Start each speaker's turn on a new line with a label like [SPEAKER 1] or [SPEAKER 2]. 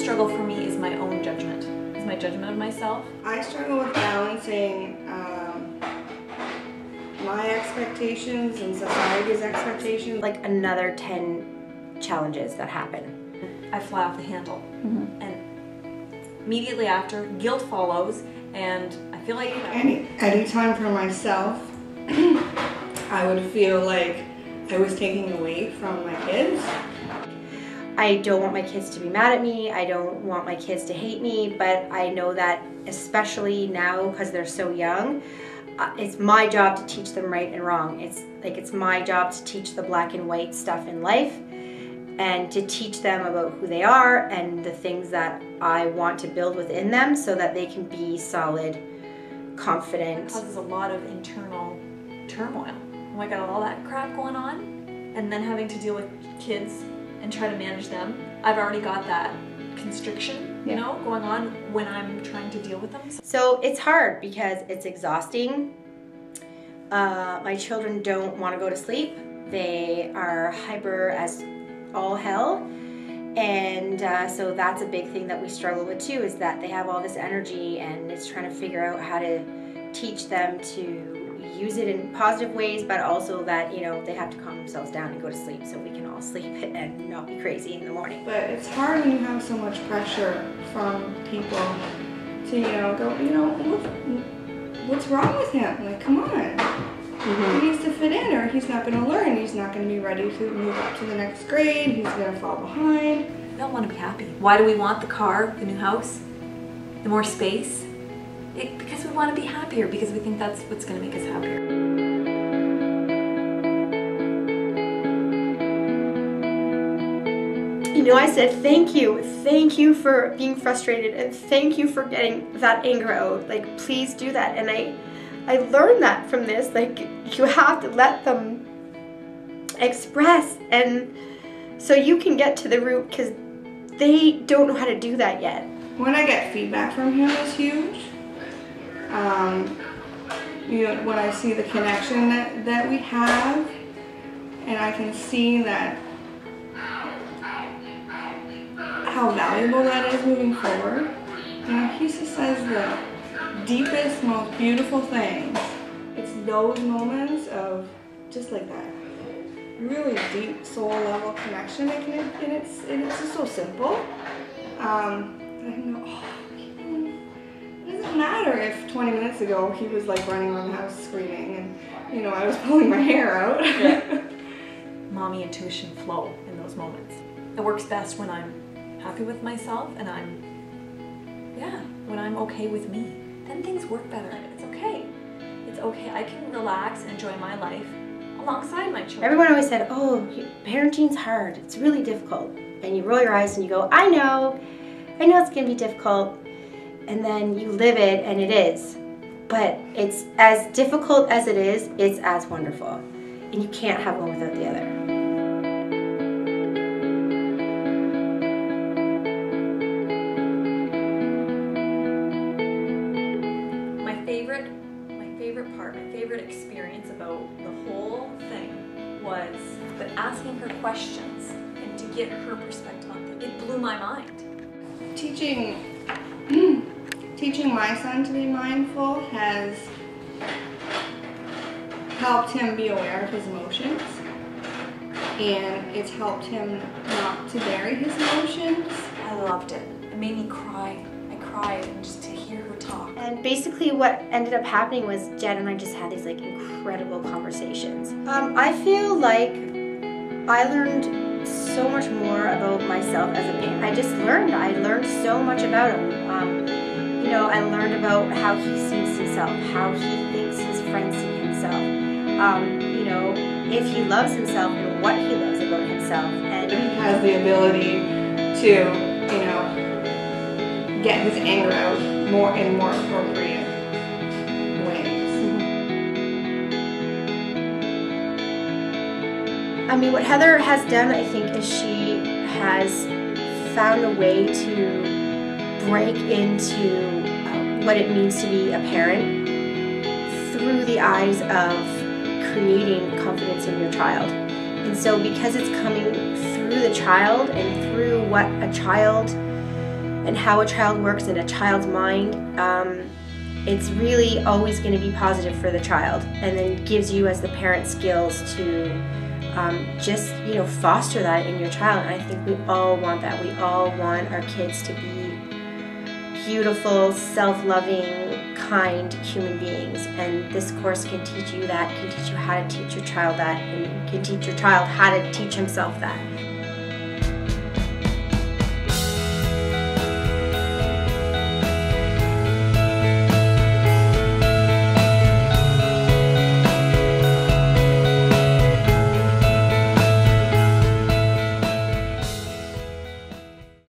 [SPEAKER 1] struggle for me is my own judgment. Is my judgment of myself.
[SPEAKER 2] I struggle with balancing my expectations and society's expectations.
[SPEAKER 3] Like another 10 challenges that happen.
[SPEAKER 1] I fly off the handle. And immediately after, guilt follows, and I feel like
[SPEAKER 2] any time for myself, I would feel like I was taking away from my kids.
[SPEAKER 3] I don't want my kids to be mad at me. I don't want my kids to hate me, but I know that especially now because they're so young, it's my job to teach them right and wrong. It's my job to teach the black and white stuff in life and to teach them about who they are and the things that I want to build within them so that they can be solid, confident.
[SPEAKER 1] It causes a lot of internal turmoil. Oh, I got all that crap going on, and then having to deal with kids and try to manage them. I've already got that constriction, you know, going on when I'm trying to deal with them.
[SPEAKER 3] So it's hard because it's exhausting. My children don't want to go to sleep. They are hyper as all hell. And so that's a big thing that we struggle with too, is that they have all this energy and it's trying to figure out how to teach them to use it in positive ways, but also that, you know, they have to calm themselves down and go to sleep so we can all sleep and not be crazy in the morning.
[SPEAKER 2] But it's hard when you have so much pressure from people to, you know, go, you know, what's wrong with him? Like, come on. He needs to fit in or he's not going to learn. He's not going to be ready to move up to the next grade. He's going to fall behind.
[SPEAKER 1] We all want to be happy. Why do we want the car, the new house, the more space? Because we want to be happier, because we think that's what's going to make us happier.
[SPEAKER 3] You know, I said thank you for being frustrated, and thank you for getting that anger out. Like, please do that. And I learned that from this. Like, you have to let them express, and so you can get to the root, because they don't know how to do that yet.
[SPEAKER 2] When I get feedback from him is huge. You know, when I see the connection that we have, and I can see that how valuable that is moving forward. You know, he just says the deepest, most beautiful things. It's those moments of just like that really deep soul level connection, and it's just so simple. I can go, oh, it doesn't matter if 20 minutes ago he was like running around the house screaming and, you know, I was pulling my hair out.
[SPEAKER 1] Yeah. Mommy intuition flow in those moments. It works best when I'm happy with myself and when I'm okay with me. Then things work better. It's okay. It's okay. I can relax and enjoy my life alongside my children.
[SPEAKER 3] Everyone always said, oh, parenting's hard. It's really difficult. And you roll your eyes and you go, I know it's going to be difficult. And then you live it, and it is. But it's as difficult as it is, it's as wonderful. And you can't have one without the other.
[SPEAKER 1] My favorite experience about the whole thing was asking her questions and to get her perspective on things. It blew my mind.
[SPEAKER 2] Teaching my son to be mindful has helped him be aware of his emotions, and it's helped him not to bury his emotions.
[SPEAKER 1] I loved it. It made me cry. I cried, and just to hear her talk.
[SPEAKER 3] And basically what ended up happening was Jen and I just had these like incredible conversations. I feel like I learned so much more about myself as a parent. I learned so much about him. You know, I learned about how he sees himself, how he thinks his friends see himself. You know, if he loves himself and what he loves about himself. And
[SPEAKER 2] he has the ability to, you know, get his anger out in more appropriate ways.
[SPEAKER 3] I mean, what Heather has done, I think, is she has found a way to break into what it means to be a parent through the eyes of creating confidence in your child. And so because it's coming through the child and through what a child and how a child works in a child's mind, it's really always going to be positive for the child, and then gives you as the parent skills to just, you know, foster that in your child. And I think we all want that. We all want our kids to be beautiful, self-loving, kind human beings, and this course can teach you that, can teach you how to teach your child that, and can teach your child how to teach himself that.